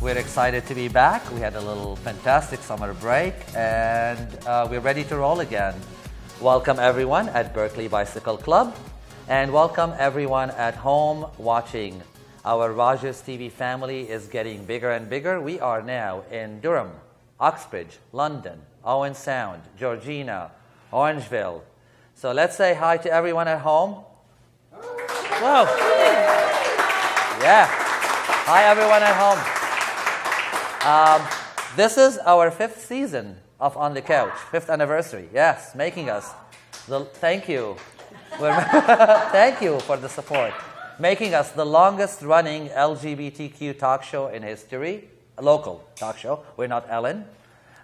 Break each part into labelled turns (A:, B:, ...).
A: We're excited to be back. We had a little fantastic summer break, and we're ready to roll again. Welcome everyone at Berkeley Bicycle Club, and welcome everyone at home watching. Our Rogers TV family is getting bigger and bigger. We are now in Durham, Oxbridge, London, Owen Sound, Georgina, Orangeville. So let's say hi to everyone at home. Whoa! Yeah. Hi everyone at home. This is our 5th season of On the Couch, 5th anniversary. Yes, making us. Thank you. Thank you for the support. Making us the longest running LGBTQ talk show in history. A local talk show. We're not Ellen.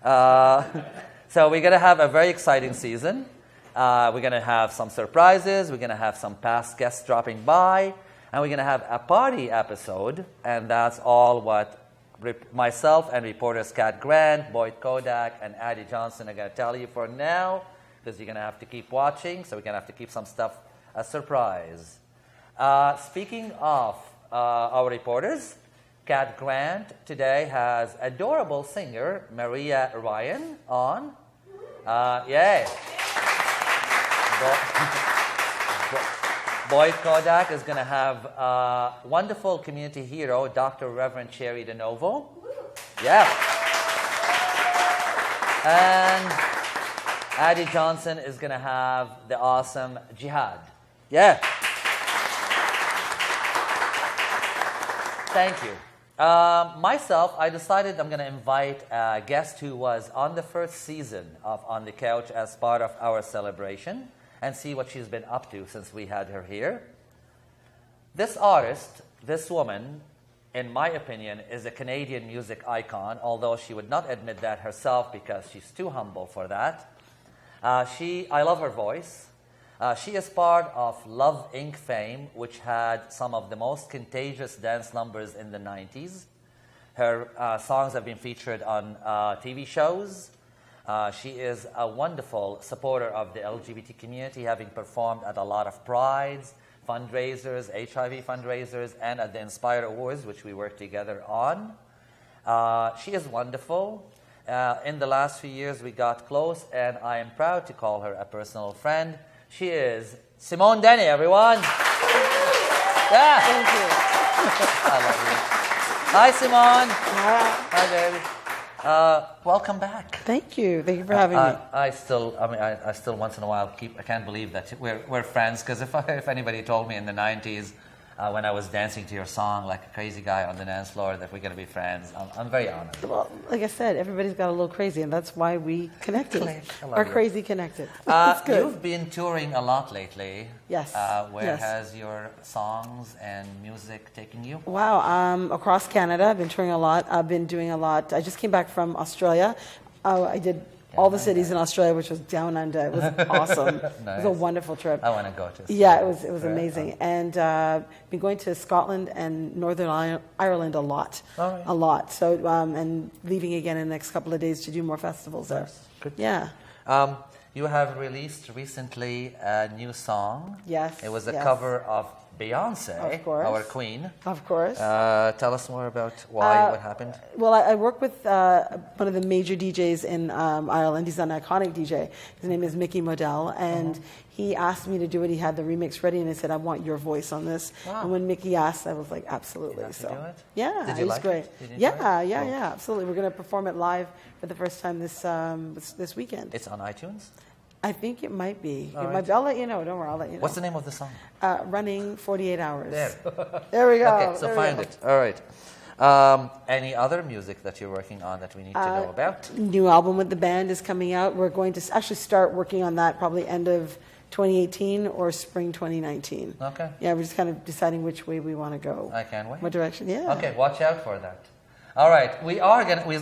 A: So we're going to have a very exciting season. We're going to have some surprises. We're going to have some past guests dropping by. And we're going to have a party episode. And that's all what myself and reporters Kat Grant, Boyd Kodak, and Addie Johnson are going to tell you for now, because you're going to have to keep watching, so we're going to have to keep some stuff a surprise. Speaking of our reporters, Kat Grant today has adorable singer Maria Ryan on. Yay! Boyd Kodak is going to have wonderful community hero, Dr. Reverend Cheri DiNovo. Yeah. And Addie Johnson is going to have the awesome Jeard. Yeah. Thank you. Myself, I decided I'm going to invite a guest who was on the first season of On the Couch as part of our celebration, and see what she's been up to since we had her here. This artist, this woman, in my opinion, is a Canadian music icon, although she would not admit that herself because she's too humble for that. I love her voice. She is part of Love Inc. fame, which had some of the most contagious dance numbers in the 90s. Her songs have been featured on TV shows. She is a wonderful supporter of the LGBT community, having performed at a lot of prides, fundraisers, HIV fundraisers, and at the Inspire Awards, which we worked together on. She is wonderful. In the last few years, we got close, and I am proud to call her a personal friend. She is Simone Denny, everyone. Yeah.
B: Thank you.
A: I love you. Hi, Simone. Hi, baby. Welcome back.
B: Thank you. Thank you for having me.
A: I still once in a while I can't believe that we're friends, because if anybody told me in the 90s when I was dancing to your song like a crazy guy on the dance floor that we're going to be friends, I'm very honored.
B: Well, like I said, everybody's got a little crazy, and that's why we connected. Are crazy connected. It's good.
A: You've been touring a lot lately.
B: Yes.
A: Where has your songs and music taken you?
B: Wow. Across Canada, I've been touring a lot. I've been doing a lot. I just came back from Australia. I did all the cities in Australia, which was down under. It was awesome.
A: Nice.
B: It was a wonderful trip.
A: I want to go to.
B: Yeah, it was amazing. And been going to Scotland and Northern Ireland a lot.
A: All right.
B: A lot. So and leaving again in the next couple of days to do more festivals there.
A: Good.
B: Yeah.
A: You have released recently a new song.
B: Yes.
A: It was a cover of Beyonce,
B: of course.
A: our queen.
B: Of course.
A: Tell us more about why, what happened.
B: Well, I work with one of the major DJs in Ireland. He's an iconic DJ. His name is Mickey Modell, and he asked me to do it. He had the remix ready, and I said, I want your voice on this. Wow. And when Mickey asked, I was like, absolutely.
A: Did you do it?
B: Yeah,
A: Did you
B: it was
A: like
B: great.
A: it? Did you
B: Yeah,
A: enjoy it?
B: yeah, absolutely. We're going to perform it live for the first time this weekend.
A: It's on iTunes?
B: I think it might be.
A: All
B: It
A: right.
B: might be. I'll let you know. Don't worry, I'll let you know.
A: What's the name of the song?
B: Running 48 Hours.
A: There.
B: There we go.
A: Okay, so
B: There we
A: find
B: go.
A: it. All right. Any other music that you're working on that we need to know about?
B: New album with the band is coming out. We're going to actually start working on that probably end of 2018 or spring 2019.
A: Okay.
B: Yeah, we're just kind of deciding which way we want to go.
A: I can't wait.
B: What direction? Yeah.
A: Okay, watch out for that. All right,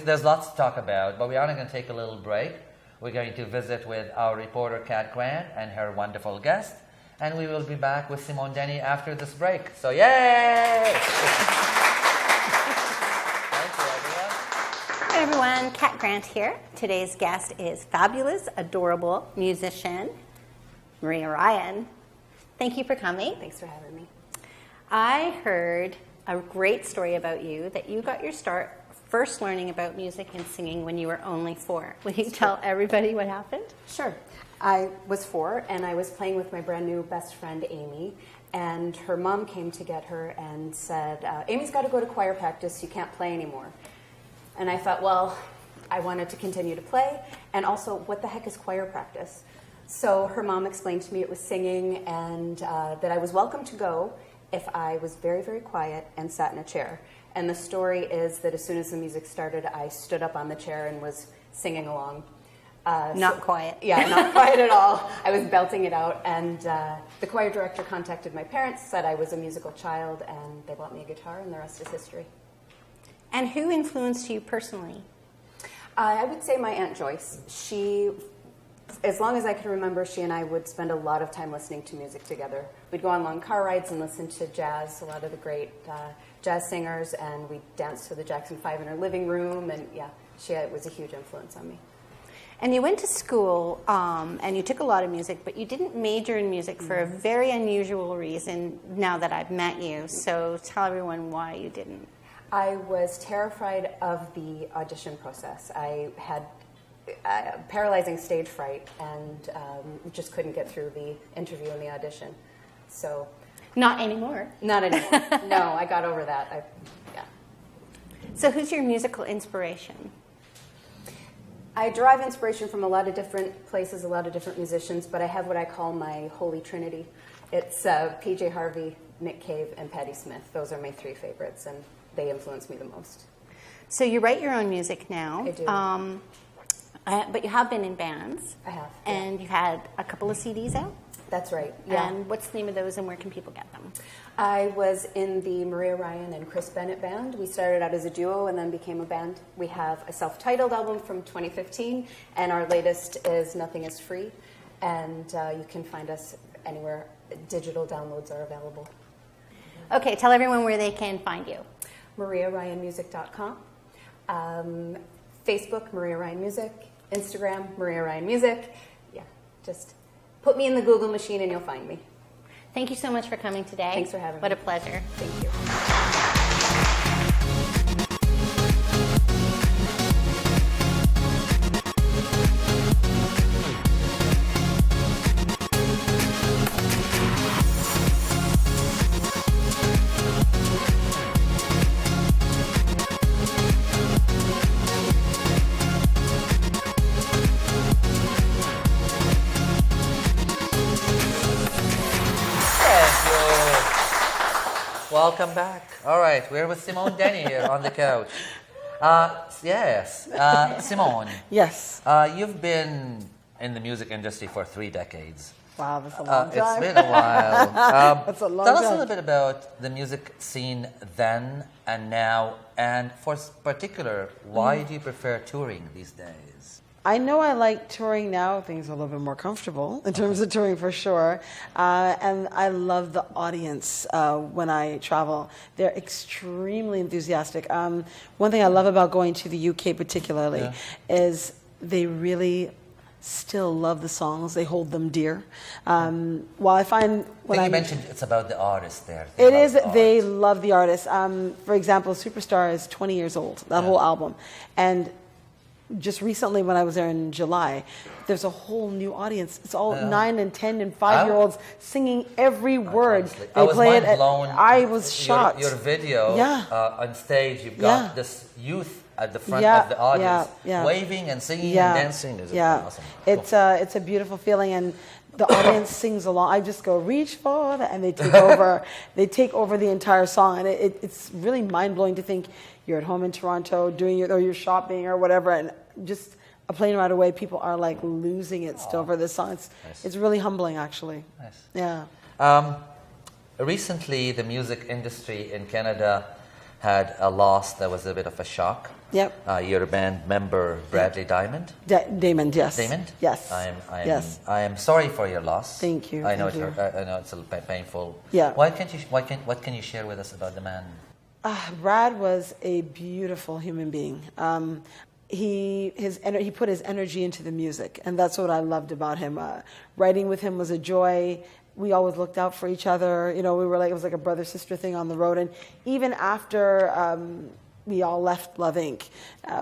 A: there's lots to talk about, but we are going to take a little break. We're going to visit with our reporter, Kat Grant, and her wonderful guest. And we will be back with Simone Denny after this break. So, yay! Thank you, everyone.
C: Hi, everyone. Kat Grant here. Today's guest is fabulous, adorable musician, Maria Ryan. Thank you for coming.
D: Thanks for having me.
C: I heard a great story about you, that you got your start first learning about music and singing when you were only 4. Will you tell everybody what happened?
D: Sure. I was 4, and I was playing with my brand new best friend, Amy, and her mom came to get her and said, Amy's got to go to choir practice, you can't play anymore. And I thought, well, I wanted to continue to play, and also, what the heck is choir practice? So her mom explained to me it was singing, and that I was welcome to go if I was very, very quiet and sat in a chair. And the story is that as soon as the music started, I stood up on the chair and was singing along.
C: Not quiet.
D: Yeah, not quiet at all. I was belting it out, and the choir director contacted my parents, said I was a musical child, and they bought me a guitar, and the rest is history.
C: And who influenced you personally?
D: I would say my Aunt Joyce. She, as long as I can remember, she and I would spend a lot of time listening to music together. We'd go on long car rides and listen to jazz, a lot of the great jazz singers, and we'd dance to the Jackson 5 in her living room, and yeah, she was a huge influence on me.
C: And you went to school and you took a lot of music, but you didn't major in music for a very unusual reason now that I've met you. So tell everyone why you didn't.
D: I was terrified of the audition process. I had paralyzing stage fright and just couldn't get through the interview and the audition. So,
C: not anymore.
D: Not anymore. No, I got over that. Yeah.
C: So who's your musical inspiration?
D: I derive inspiration from a lot of different places, a lot of different musicians, but I have what I call my holy trinity. It's PJ Harvey, Nick Cave, and Patti Smith. Those are my 3 favorites, and they influence me the most.
C: So you write your own music now.
D: I do.
C: But you have been in bands.
D: I have.
C: And
D: yeah.
C: you had a couple of CDs out.
D: That's right. Yeah.
C: And what's the name of those, and where can people get them?
D: I was in the Maria Ryan and Chris Bennett band. We started out as a duo and then became a band. We have a self-titled album from 2015, and our latest is Nothing Is Free. And you can find us anywhere digital downloads are available.
C: Okay, tell everyone where they can find you.
D: MariaRyanMusic.com. Facebook, Maria Ryan Music. Instagram, Maria Ryan Music. Yeah, just put me in the Google machine and you'll find me.
C: Thank you so much for coming today.
D: Thanks for having me.
C: What a pleasure.
D: Thank you.
A: Welcome back. All right, we're with Simone Denny here on the couch. Yes, Simone.
B: Yes.
A: You've been in the music industry for 3 decades.
B: Wow, that's a long time.
A: It's been a while.
B: That's a long
A: Tell
B: time.
A: us a little bit about the music scene then and now, and for particular, why do you prefer touring these days?
B: I know I like touring now. Things are a little bit more comfortable in terms of touring for sure. And I love the audience when I travel. They're extremely enthusiastic. One thing I love about going to the UK particularly is they really still love the songs. They hold them dear. While I find when
A: you mentioned it's about the artist there.
B: They love the artist. For example, Superstar is 20 years old, that whole album. And just recently when I was there in July, there's a whole new audience. It's all 9 and 10 and 5-year-olds singing every word.
A: I was
B: play
A: mind blown.
B: I was shocked.
A: Your video on stage, you've got this youth at the front of the audience waving and singing and dancing. It's awesome.
B: It's a beautiful feeling, and the audience sings along. I just go, reach for that, and they take over. They take over the entire song, and it's really mind-blowing to think you're at home in Toronto doing you're shopping or whatever, and just a plane ride away, people are like losing it still for this song. It's really humbling, actually.
A: Nice.
B: Yeah.
A: Recently, the music industry in Canada had a loss that was a bit of a shock.
B: Yep.
A: Your band member, Bradley Diamond.
B: Damon, yes.
A: Damon?
B: Yes.
A: I am sorry for your loss.
B: Thank you.
A: I know
B: Thank
A: I know it's a little painful.
B: Yeah.
A: What can you share with us about the man?
B: Brad was a beautiful human being. He put his energy into the music, and that's what I loved about him. Writing with him was a joy. We always looked out for each other. You know, we were like, it was like a brother-sister thing on the road. And even after we all left Love Inc.,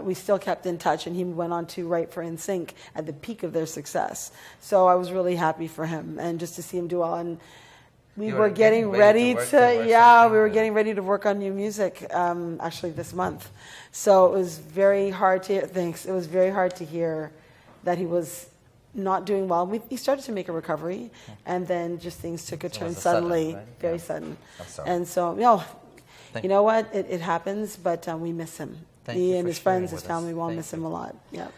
B: we still kept in touch, and he went on to write for NSYNC at the peak of their success. So I was really happy for him, and just to see him do well. And we were getting ready getting ready to work on new music, actually this month. So it was very hard to, it was very hard to hear that he was not doing well. He started to make a recovery, and then just things took a turn suddenly,
A: sudden, right?
B: very sudden.
A: I'm sorry.
B: And so, you know what? It happens, but we miss him. He and his friends, his family, will miss him a lot. Yeah.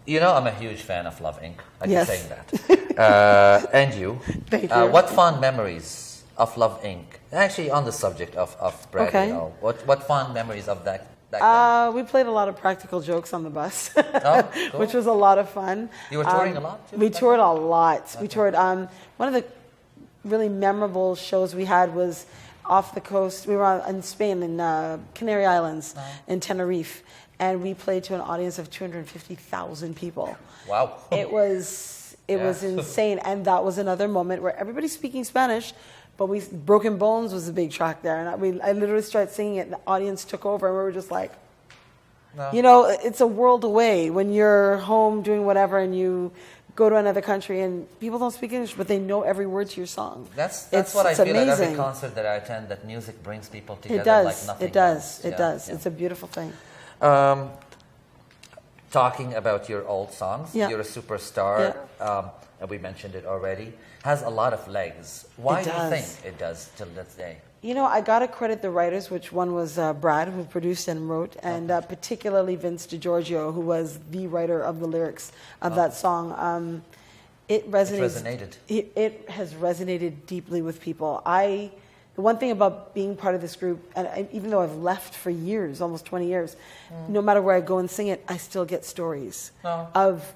A: You know, I'm a huge fan of Love Inc. I keep
B: Yes.
A: saying that. And you.
B: Thank you.
A: What fond memories of Love Inc.? Actually, on the subject of Brad,
B: Okay.
A: you know, what fond memories of that then?
B: We played a lot of practical jokes on the bus,
A: Oh, cool.
B: which was a lot of fun.
A: You were touring a lot, too,
B: We
A: back
B: toured a lot. We toured. One of the really memorable shows we had was off the coast. We were in Spain, in Canary Islands, in Tenerife, and we played to an audience of 250,000 people.
A: Wow.
B: It was insane, and that was another moment where everybody's speaking Spanish, but Broken Bones was a big track there, and I literally started singing it, and the audience took over, and we were just like, you know, it's a world away when you're home doing whatever, and you go to another country, and people don't speak English, but they know every word to your song.
A: That's what I feel
B: amazing.
A: at every concert that I attend, that music brings people together
B: It does.
A: like nothing
B: It does.
A: else.
B: It
A: Yeah,
B: does.
A: yeah.
B: It's a beautiful thing.
A: Talking about your old songs,
B: Yeah.
A: You're a Superstar, and we mentioned it already, has a lot of legs. Why
B: It
A: do you
B: does.
A: think it does till this day?
B: You know, I got to credit the writers, which one was Brad, who produced and wrote, and particularly Vince DiGiorgio, who was the writer of the lyrics of that song. It resonated. It has resonated deeply with people. The one thing about being part of this group, and even though I've left for years, almost 20 years, no matter where I go and sing it, I still get stories of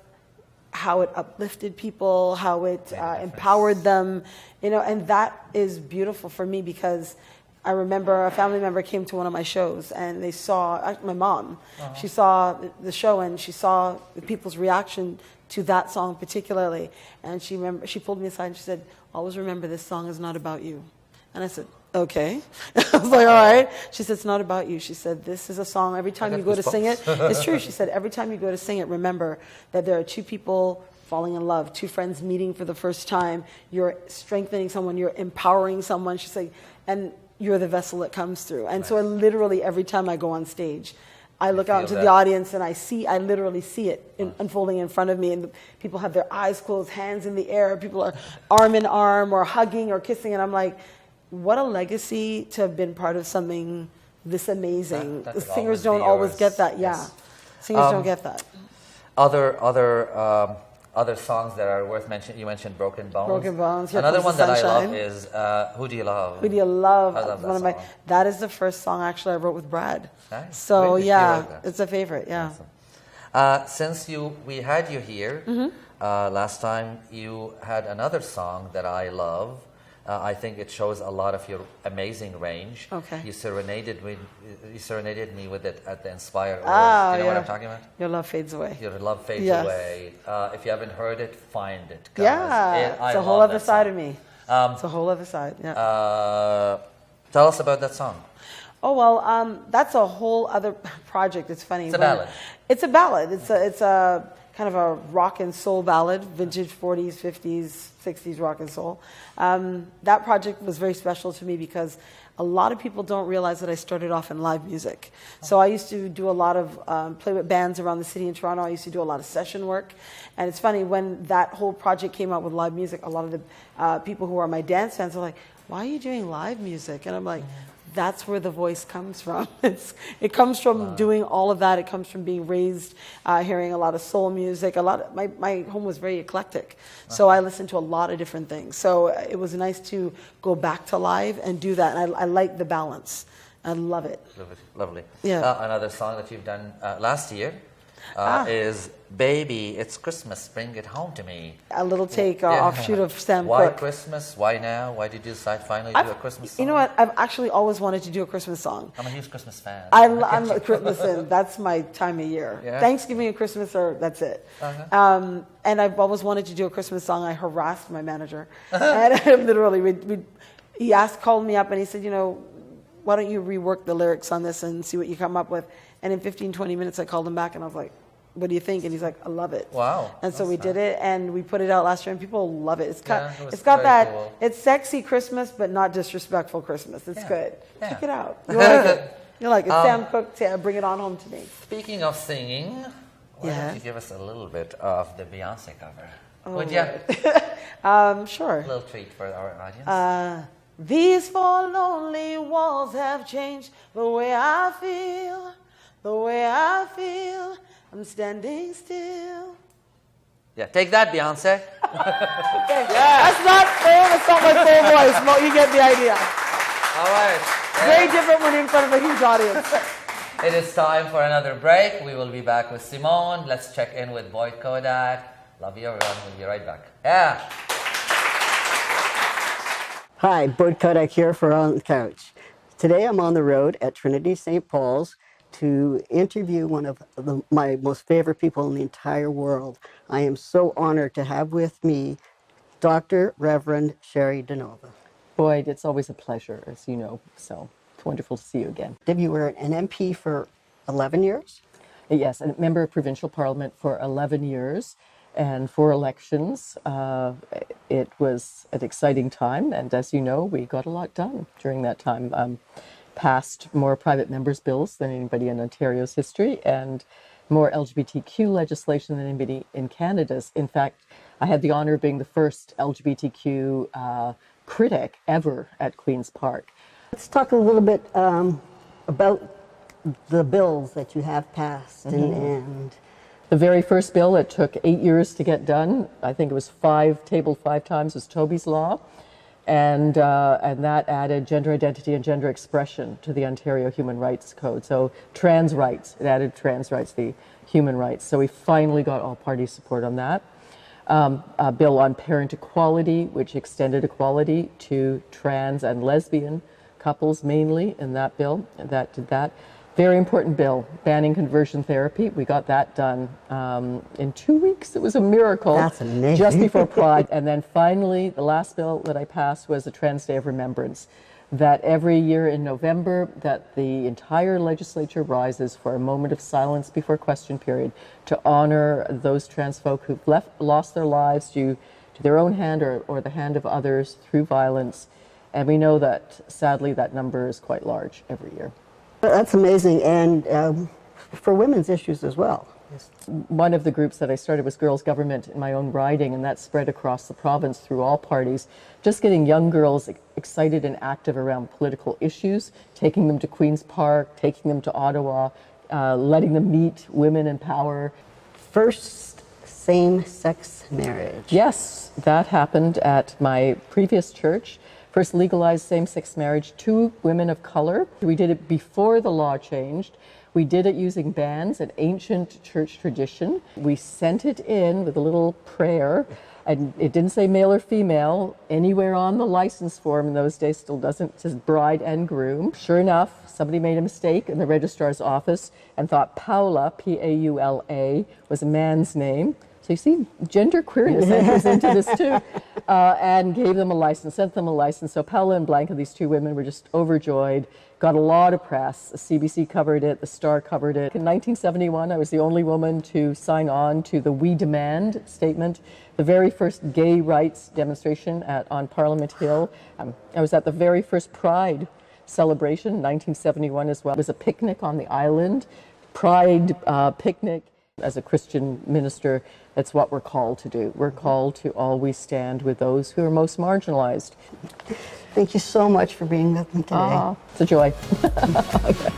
B: how it uplifted people, how it empowered them, you know, and that is beautiful for me because I remember a family member came to one of my shows and they saw, my mom, she saw the show and she saw the people's reaction to that song particularly, and she pulled me aside and she said, always remember this song is not about you. And I said, okay. I was like, all right. She said, it's not about you. She said, this is a song, every time you go to sing it, it's true. She said, every time you go to sing it, remember that there are two people falling in love, two friends meeting for the first time. You're strengthening someone, you're empowering someone. She said, and you're the vessel that comes through. And so I literally, every time I go on stage, I look out into the audience and I literally see it unfolding in front of me, and people have their eyes closed, hands in the air, people are arm in arm or hugging or kissing, and I'm like, what a legacy to have been part of something this amazing.
A: That
B: The
A: could
B: singers
A: always
B: don't
A: be
B: always
A: yours.
B: get that,
A: Yes.
B: Singers don't get that.
A: Other songs that are worth mentioning. You mentioned Broken Bones.
B: Broken Bones. Here
A: Another
B: Comes
A: one
B: the
A: that I love
B: Sunshine.
A: is Who Do You Love?
B: Who Do You Love?
A: I love that
B: One of
A: song.
B: that is the first song actually I wrote with Brad.
A: Nice.
B: So
A: Really? You
B: yeah,
A: wrote that?
B: it's a favorite, yeah.
A: Awesome. Since we had you here last time, you had another song that I love. I think it shows a lot of your amazing range.
B: Okay.
A: You serenaded me with it at the Inspire Awards.
B: Oh,
A: Do you know
B: yeah.
A: what I'm talking about?
B: Your Love Fades Away.
A: Your Love Fades
B: Yes.
A: Away. If you haven't heard it, find it. Guys.
B: Yeah,
A: I
B: it's a whole
A: love
B: other
A: that
B: side
A: song.
B: of me. It's a whole other side, yeah.
A: Tell us about that song.
B: Oh, well, that's a whole other project. It's funny.
A: It's a ballad.
B: It's a ballad. It's a kind of a rock and soul ballad, vintage 40s, 50s, 60s rock and soul. That project was very special to me because a lot of people don't realize that I started off in live music. So I used to do a lot of, play with bands around the city in Toronto. I used to do a lot of session work. And it's funny, when that whole project came out with live music, a lot of the people who are my dance fans are like, why are you doing live music? And I'm like, that's where the voice comes from. It comes from doing all of that. It comes from being raised, hearing a lot of soul music. My home was very eclectic, so I listened to a lot of different things. So it was nice to go back to live and do that. And I like the balance. I love it.
A: Lovely.
B: Yeah.
A: Another song that you've done last year is Baby, It's Christmas, Bring It Home to Me.
B: A little take offshoot of Sam
A: Why
B: Cooke.
A: Christmas? Why now? Why did you decide finally to do a Christmas song?
B: You know what? I've actually always wanted to do a Christmas song.
A: I'm a huge Christmas fan.
B: Listen, that's my time of year.
A: Yeah.
B: Thanksgiving and Christmas that's it.
A: Uh-huh.
B: And I've always wanted to do a Christmas song. I harassed my manager. And literally, he called me up and he said, you know, why don't you rework the lyrics on this and see what you come up with? And in 15, 20 minutes, I called him back and I was like, what do you think? And he's like, I love it.
A: Wow.
B: And so we did it, and we put it out last year, and people love it. It's got,
A: Yeah,
B: it's got that,
A: cool.
B: it's sexy Christmas, but not disrespectful Christmas. It's good.
A: Yeah.
B: Check it out. You like it. You like it. Sam Cooke, Bring It On Home to Me.
A: Speaking of singing, why don't you give us a little bit of the Beyonce cover? Would you?
B: Sure.
A: A little treat for our audience.
B: These four lonely walls have changed the way I feel, the way I feel. I'm standing still.
A: Yeah, take that, Beyonce.
B: That's not my full voice, but you get the idea.
A: All right.
B: Very different when you're in front of a huge audience.
A: It is time for another break. We will be back with Simone. Let's check in with Boyd Kodak. Love you, everyone. We'll be right back. Yeah.
E: Hi, Boyd Kodak here for On the Couch. Today I'm on the road at Trinity St. Paul's to interview one of my most favorite people in the entire world. I am so honored to have with me Dr. Reverend Cheri DiNovo.
F: Boyd, it's always a pleasure, as you know, so it's wonderful to see you again.
E: You were an MP for 11 years?
F: Yes, a member of provincial parliament for 11 years, and 4 elections. It was an exciting time, and as you know, we got a lot done during that time. Passed more private members' bills than anybody in Ontario's history, and more LGBTQ legislation than anybody in Canada's. In fact, I had the honor of being the first LGBTQ critic ever at Queen's Park.
E: Let's talk a little bit about the bills that you have passed. And
F: The very first bill, it took 8 years to get done. I think it was tabled 5 times, was Toby's Law. And that added gender identity and gender expression to the Ontario Human Rights Code. So trans rights, it added trans rights, the human rights. So we finally got all party support on that. A bill on parent equality, which extended equality to trans and lesbian couples mainly in that bill. That did that. Very important bill, banning conversion therapy. We got that done in 2 weeks. It was a miracle.
E: That's amazing.
F: Just before Pride. And then finally, the last bill that I passed was the Trans Day of Remembrance. That every year in November, that the entire legislature rises for a moment of silence before question period to honor those trans folk who've lost their lives due to their own hand or the hand of others through violence. And we know that, sadly, that number is quite large every year.
E: that's amazing, and for women's issues as well.
F: One of the groups that I started was Girls Government in my own riding, and that spread across the province through all parties. Just getting young girls excited and active around political issues, taking them to Queen's Park, taking them to Ottawa, letting them meet women in power.
E: First same-sex marriage.
F: Yes, that happened at my previous church. First legalized same-sex marriage, 2 women of color. We did it before the law changed. We did it using bands, an ancient church tradition. We sent it in with a little prayer, and it didn't say male or female anywhere on the license form in those days. Still doesn't. It says bride and groom. Sure enough, somebody made a mistake in the registrar's office and thought Paula, P-A-U-L-A, was a man's name. So you see, gender queerness enters into this too, and gave them a license, sent them a license. So Paula and Blanca, these 2 women, were just overjoyed, got a lot of press. The CBC covered it, the Star covered it. In 1971, I was the only woman to sign on to the We Demand statement, the very first gay rights demonstration on Parliament Hill. I was at the very first Pride celebration in 1971 as well. It was a picnic on the island, Pride picnic. As a Christian minister, that's what we're called to do. We're called to always stand with those who are most marginalized.
E: Thank you so much for being with me today.
F: It's a joy.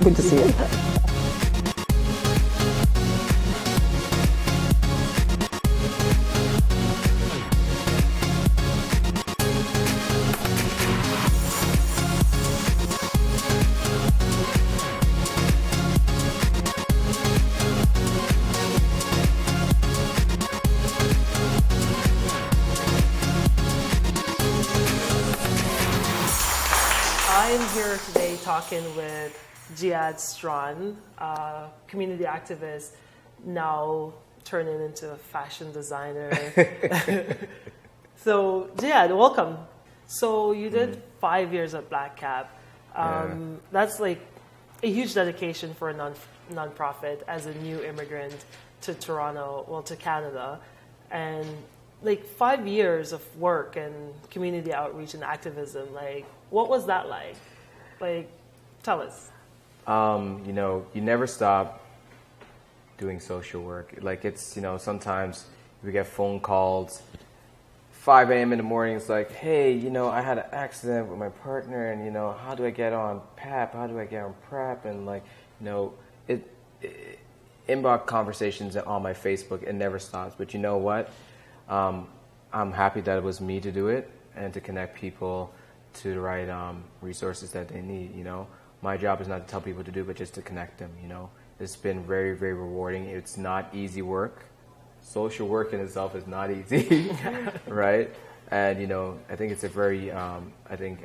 F: Good to see you.
G: I'm here today talking with Jeard Strachan, a community activist, now turning into a fashion designer. So, Jeard, welcome. So you did 5 years at Black Cap. That's like a huge dedication for a nonprofit as a new immigrant to Toronto, well, to Canada. And like 5 years of work and community outreach and activism, like what was that like? Like, tell us.
H: You know, you never stop doing social work. Like it's, you know, sometimes we get phone calls 5 a.m. in the morning. It's like, hey, you know, I had an accident with my partner, and you know, how do I get on PAP? How do I get on PrEP? And like, you know, inbox conversations on my Facebook, it never stops. But you know what? I'm happy that it was me to do it and to connect people to the right resources that they need. You know, my job is not to tell people to do, but just to connect them. You know, it's been very, very rewarding. It's not easy work. Social work in itself is not easy, right? And you know, I think it's a very, I think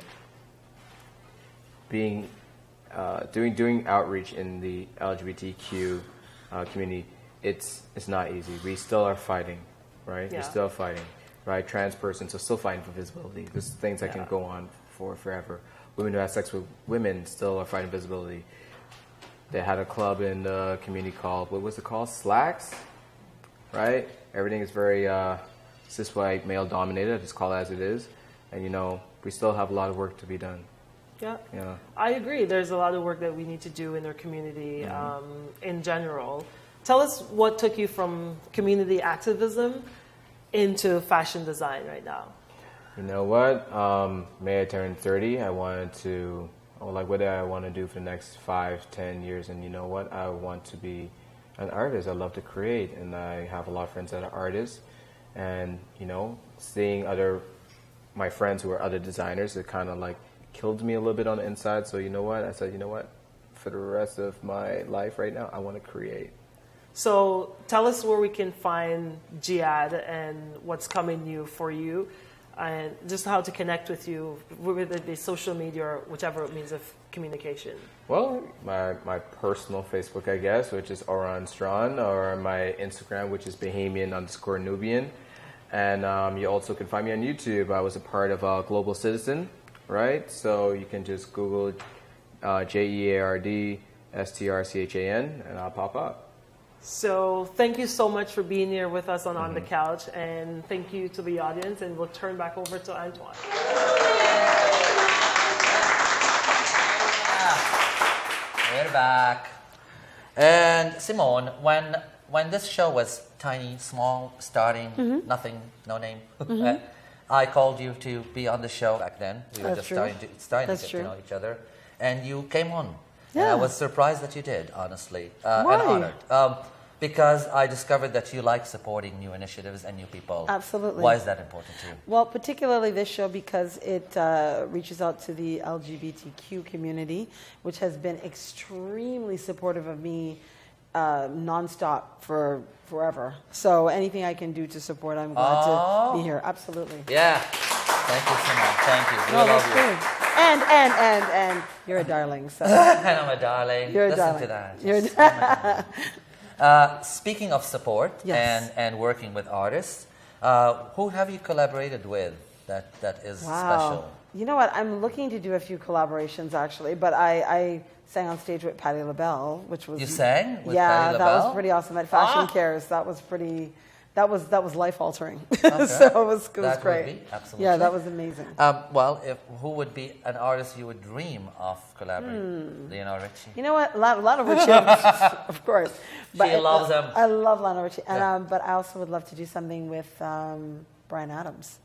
H: being doing outreach in the LGBTQ community, it's not easy. We still are fighting, right?
G: Yeah.
H: We're still fighting, right? Trans persons are still fighting for visibility. There's things that can go on for forever. Women who have sex with women still are fighting visibility. They had a club in the community called, what was it called? Slacks, right? Everything is very cis white male dominated. Just call it as it is. And you know, we still have a lot of work to be done.
G: Yeah.
H: Yeah.
G: I agree. There's a lot of work that we need to do in our community in general. Tell us what took you from community activism into fashion design right now.
H: You know what? May I turn 30, I wanted to, what do I want to do for the next 5-10 years? And you know what? I want to be an artist. I love to create, and I have a lot of friends that are artists. And you know, seeing my friends who are other designers, it kind of like killed me a little bit on the inside. So you know what? I said, you know what? For the rest of my life right now, I want to create.
G: So tell us where we can find Jeard and what's coming new for you, and just how to connect with you, whether it be social media or whichever means of communication.
H: Well, my personal Facebook, I guess, which is Oran Strachan, or my Instagram, which is Bahamian_Nubian. And you also can find me on YouTube. I was a part of Global Citizen, right? So you can just Google JEARD STRCHAN, and I'll pop up.
G: So thank you so much for being here with us on the Couch, and thank you to the audience, and we'll turn back over to Antoine.
A: We're back. And Simone, when this show was tiny, small, starting, nothing, no name, I called you to be on the show back then. We were just starting to get to know each other. And you came on. Yeah. And I was surprised that you did, honestly.
B: Why?
A: And honored. Because I discovered that you like supporting new initiatives and new people.
B: Absolutely.
A: Why is that important to you?
B: Well, particularly this show because it reaches out to the LGBTQ community, which has been extremely supportive of me nonstop for forever. So anything I can do to support, I'm glad to be here. Absolutely.
A: Yeah. Thank you so much. Thank you. We love you.
B: Good. And you're a darling. So.
A: And I'm a darling.
B: You're a
A: Listen
B: darling.
A: to that. Speaking of support
B: Yes.
A: and working with artists, who have you collaborated with that is special?
B: You know what? I'm looking to do a few collaborations actually, but I sang on stage with Patti LaBelle, which was
A: You sang with
B: yeah,
A: Patti
B: that was
A: LaBelle?
B: pretty awesome at Fashion Cares. That was pretty. That was life altering.
A: Okay.
B: So it was
A: That
B: great.
A: would be, absolutely.
B: Yeah, that was amazing.
A: Well, who would be an artist you would dream of collaborating? Lionel Richie.
B: You know what? Lionel Richie, of course.
A: She loves him.
B: I love Lionel Richie, and
A: Yeah.
B: but I also would love to do something with Bryan Adams.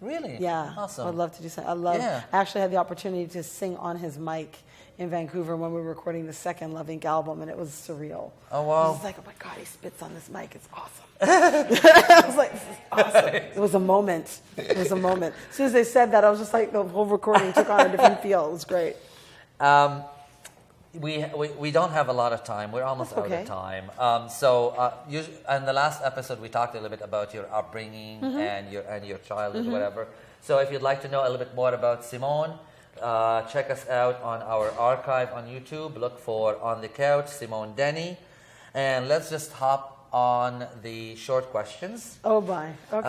A: Really?
B: Yeah,
A: Awesome.
B: I'd love to do something.
A: Yeah.
B: I actually had the opportunity to sing on his mic in Vancouver when we were recording the second Love Inc. album, and it was surreal.
A: Oh, wow.
B: I was like, oh my God, he spits on this mic. It's awesome. I was like, this is awesome. It was a moment. It was a moment. As soon as they said that, I was just like, the whole recording took on a different feel. It was great.
A: We don't have a lot of time. We're almost out of time. In the last episode, we talked a little bit about your upbringing and your childhood, whatever. So if you'd like to know a little bit more about Simone, check us out on our archive on YouTube. Look for On the Couch, Simone Denny. And let's just hop on the short questions.
B: Oh, my. Okay.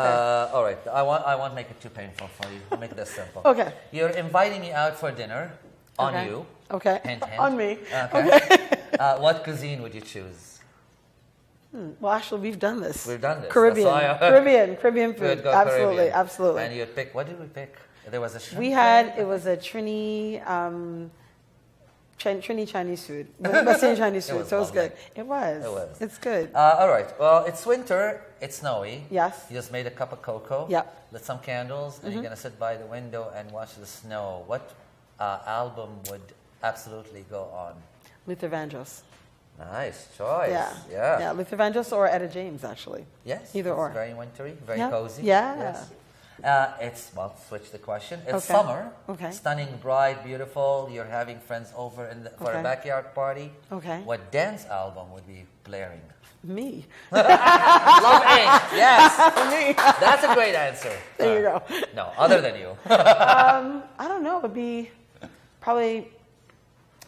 A: All right. I won't make it too painful for you. I'll make this simple.
B: Okay.
A: You're inviting me out for dinner. On
B: Okay.
A: you.
B: Okay.
A: Hint, hint.
B: On me.
A: Okay. What cuisine would you choose?
B: Well, actually, we've done this.
A: We've done this.
B: Caribbean.
A: That's why
B: Caribbean
A: We'd
B: food.
A: go
B: Absolutely,
A: Caribbean.
B: absolutely.
A: And you'd pick, what did we pick? There was a shrimp.
B: We had, it was a Trini, Trini Chinese food. Western Chinese
A: It
B: food,
A: was
B: so it was
A: lovely.
B: good. It was.
A: It was.
B: It's good.
A: All right. Well, it's winter. It's snowy.
B: Yes.
A: You just made a cup of cocoa.
B: Yep.
A: Lit some candles, and you're going to sit by the window and watch the snow. What album would absolutely go on?
B: Luther Vandross.
A: Nice choice.
B: Yeah.
A: Yeah.
B: Luther Vandross or Etta James, actually.
A: Yes.
B: Either
A: it's
B: or.
A: Very wintry, very
B: Yeah.
A: cozy.
B: Yeah.
A: Yes. Well, switch the question. It's
B: Okay.
A: summer.
B: Okay.
A: Stunning, bright, beautiful. You're having friends over for a
B: Okay.
A: backyard party.
B: Okay.
A: What dance album would be blaring?
B: Me.
A: Love Inc. Yes.
B: Me.
A: That's a great answer.
B: There you go.
A: No, other than you.
B: I don't know. It would be probably, it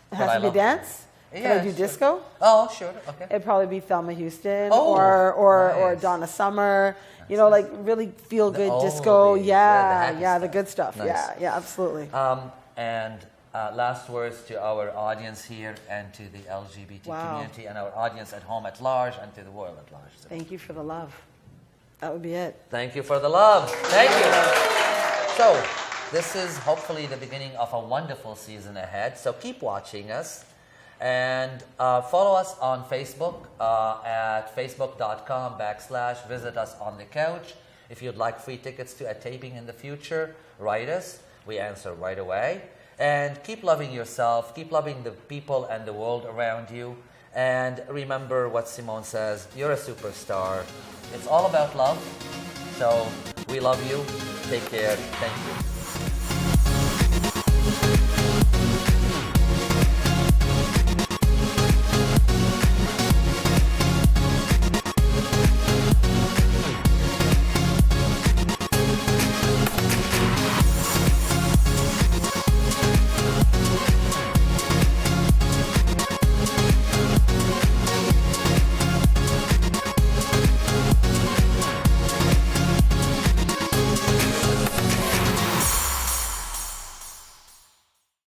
A: But
B: has
A: I
B: to be
A: love-
B: dance. Can
A: Yeah,
B: I do
A: sure.
B: disco?
A: Oh, sure. Okay.
B: It'd probably be Thelma Houston
A: Oh,
B: or
A: nice.
B: Donna Summer. You know, like really feel good
A: oldies.
B: disco.
A: Yeah, the
B: Yeah,
A: happy
B: yeah, the
A: stuff.
B: good stuff.
A: Nice.
B: Yeah, absolutely.
A: And last words to our audience here and to the LGBT
B: Wow.
A: community and our audience at home at large and to the world at large. So
B: Thank you for the love. That would be it.
A: thank you for the love. Thank you. So, this is hopefully the beginning of a wonderful season ahead. So, keep watching us and follow us on Facebook at facebook.com/visit us on the couch. If you'd like free tickets to a taping in the future, write us. We answer right away. And keep loving yourself, keep loving the people and the world around you. And remember what Simone says, you're a superstar. It's all about love. So we love you. Take care. Thank you.